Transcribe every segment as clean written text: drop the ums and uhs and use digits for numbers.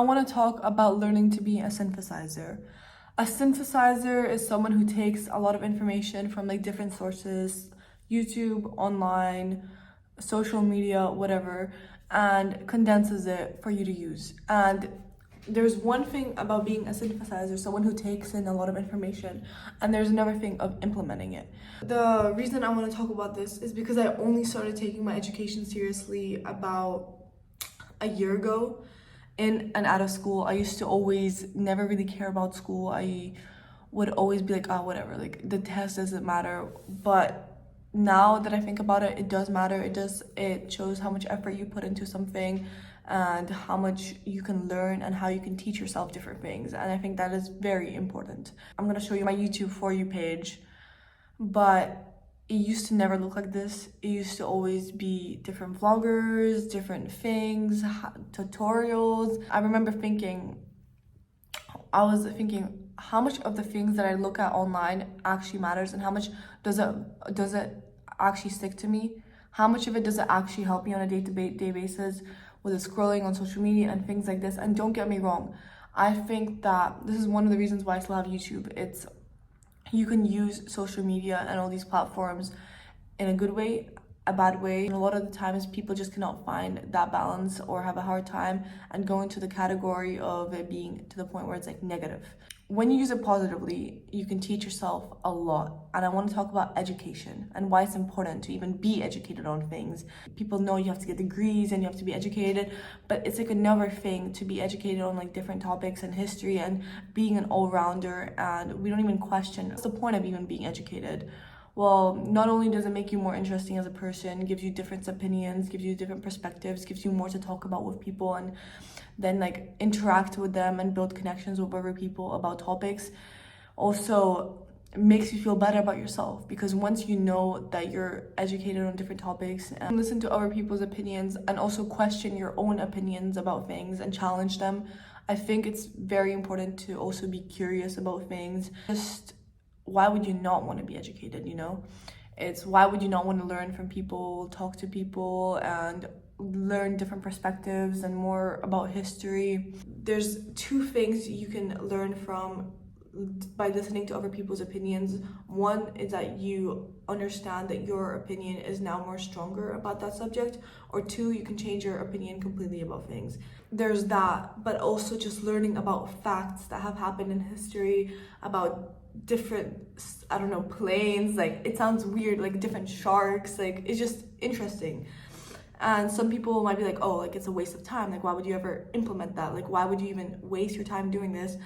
I want to talk about learning to be a synthesizer. A synthesizer is someone who takes a lot of information from like different sources, YouTube, online, social media, whatever, and condenses it for you to use. And there's one thing about being a synthesizer, someone who takes in a lot of information, and there's another thing of implementing it. The reason I want to talk about this is because I only started taking my education seriously about a year ago. In and out of school, I used to always never really care about school. I would always be like, oh, whatever, like the test doesn't matter. But now that I think about it, it does matter. It shows how much effort you put into something and how much you can learn and how you can teach yourself different things. And I think that is very important. I'm gonna show you my YouTube For You page, but it used to never look like this. It used to always be different vloggers, different things, tutorials. I remember I was thinking how much of the things that I look at online actually matters, and how much does it actually stick to me? How much of it does it actually help me on a day-to-day basis with the scrolling on social media and things like this? And don't get me wrong, I think that this is one of the reasons why I still have YouTube. You can use social media and all these platforms in a good way, a bad way. And a lot of the times people just cannot find that balance or have a hard time and go into the category of it being to the point where it's like negative. When you use it positively, you can teach yourself a lot. And I want to talk about education and why it's important to even be educated on things. People know you have to get degrees and you have to be educated, but it's like another thing to be educated on like different topics and history and being an all-rounder. And we don't even question what's the point of even being educated. Well, not only does it make you more interesting as a person, gives you different opinions, gives you different perspectives, gives you more to talk about with people and then like interact with them and build connections with other people about topics. Also makes you feel better about yourself, because once you know that you're educated on different topics and listen to other people's opinions and also question your own opinions about things and challenge them, I think it's very important to also be curious about things. Just why would you not want to be educated, you know? It's why would you not want to learn from people, talk to people, and learn different perspectives and more about history. There's two things you can learn from by listening to other people's opinions. One is that you understand that your opinion is now more stronger about that subject, or two, you can change your opinion completely about things. There's that, but also just learning about facts that have happened in history, about different, I don't know, planes, like it sounds weird, like different sharks, like it's just interesting. And some people might be like, oh, like it's a waste of time, like why would you ever implement that, like why would you even waste your time doing this?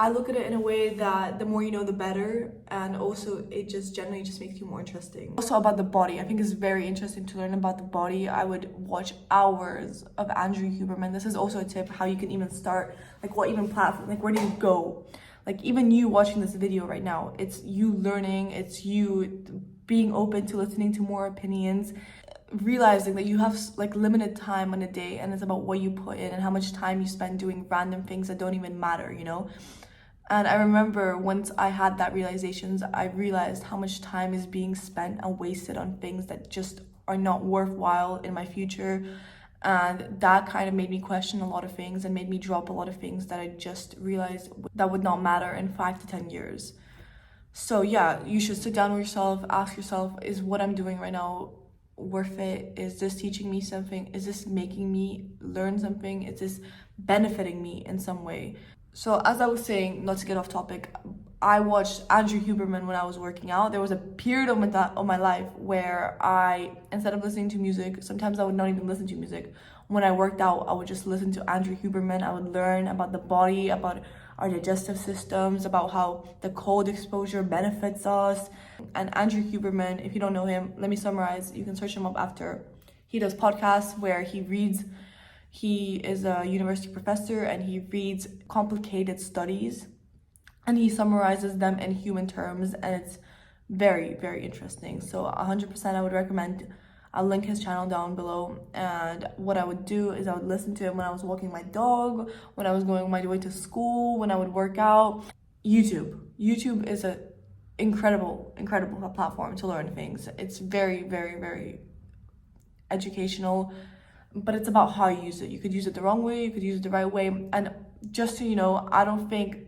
I look at it in a way that the more you know, the better, and also it just generally just makes you more interesting. Also about the body, I think it's very interesting to learn about the body. I would watch hours of Andrew Huberman. This is also a tip how you can even start, like what even platform, like where do you go? Like even you watching this video right now, it's you learning, it's you being open to listening to more opinions, realizing that you have like limited time on a day, and it's about what you put in and how much time you spend doing random things that don't even matter, you know? And I remember once I had that realizations, I realized how much time is being spent and wasted on things that just are not worthwhile in my future. And that kind of made me question a lot of things and made me drop a lot of things that I just realized that would not matter in 5 to 10 years. So yeah, you should sit down with yourself, ask yourself, is what I'm doing right now worth it? Is this teaching me something? Is this making me learn something? Is this benefiting me in some way? So as I was saying, not to get off topic, I watched Andrew Huberman when I was working out. There was a period of my life where I, instead of listening to music, sometimes I would not even listen to music. When I worked out, I would just listen to Andrew Huberman. I would learn about the body, about our digestive systems, about how the cold exposure benefits us. And Andrew Huberman, if you don't know him, let me summarize. You can search him up after. He does podcasts where he reads. He is a university professor and he reads complicated studies and he summarizes them in human terms, and it's very, very interesting. So 100% I would recommend. I'll link his channel down below. And what I would do is I would listen to him when I was walking my dog, when I was going my way to school, when I would work out. YouTube is a incredible platform to learn things. It's very, very, very educational. but it's about how you use it. You could use it the wrong way, you could use it the right way. And just so you know, I don't think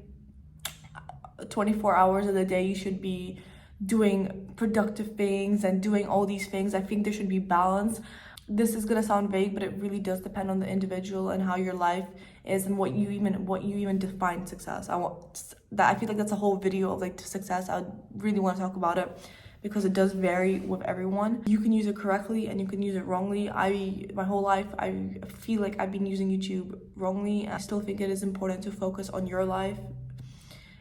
24 hours of the day you should be doing productive things and doing all these things. I think there should be balance. This is gonna sound vague, but it really does depend on the individual and how your life is and what you even define success. I feel like that's a whole video of like success. I really want to talk about it because it does vary with everyone. You can use it correctly and you can use it wrongly. My whole life I feel like I've been using YouTube wrongly. I still think it is important to focus on your life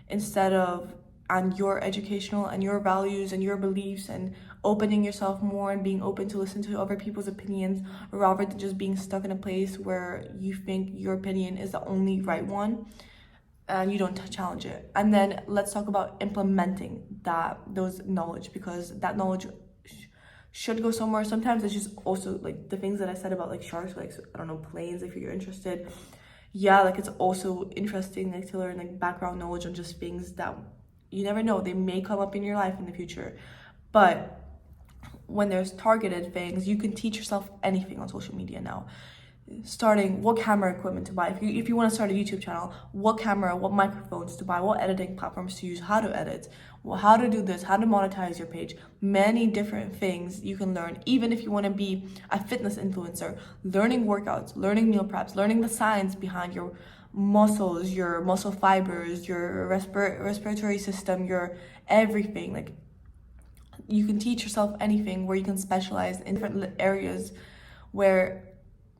instead of on your educational and your values and your beliefs, and opening yourself more and being open to listen to other people's opinions rather than just being stuck in a place where you think your opinion is the only right one and you don't challenge it. And then let's talk about implementing those knowledge, because that knowledge should go somewhere. Sometimes it's just also like the things that I said about like sharks, like I don't know, planes, if you're interested. Yeah, like it's also interesting like to learn like background knowledge on just things that you never know, they may come up in your life in the future. But when there's targeted things, you can teach yourself anything on social media now. Starting what camera equipment to buy. If you want to start a YouTube channel, what camera, what microphones to buy, what editing platforms to use, how to edit, how to do this, how to monetize your page. Many different things you can learn. Even if you want to be a fitness influencer, learning workouts, learning meal preps, learning the science behind your muscles, your muscle fibers, your respiratory system, your everything. Like you can teach yourself anything where you can specialize in different areas where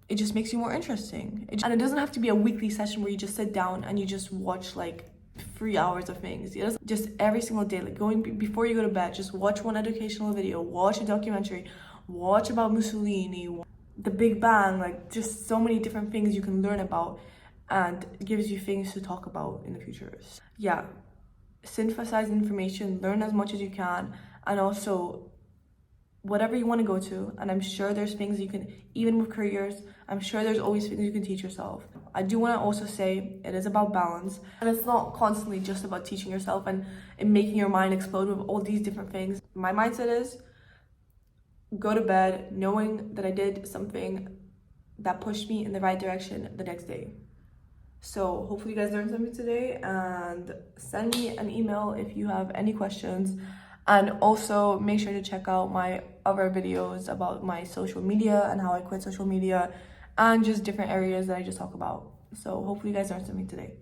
it just makes you more interesting. And it doesn't have to be a weekly session where you just sit down and you just watch like 3 hours of things. It doesn't, just every single day, like before you go to bed, just watch one educational video, watch a documentary, watch about Mussolini, the Big Bang, like just so many different things you can learn about, and it gives you things to talk about in the future. Yeah, synthesize information, learn as much as you can, and also whatever you want to go to. And I'm sure there's things you can, even with careers, I'm sure there's always things you can teach yourself. I do want to also say it is about balance, and it's not constantly just about teaching yourself and making your mind explode with all these different things. My mindset is go to bed knowing that I did something that pushed me in the right direction the next day. So hopefully you guys learned something today, and send me an email if you have any questions. And also make sure to check out my other videos about my social media and how I quit social media and just different areas that I just talk about. So hopefully you guys learned something today.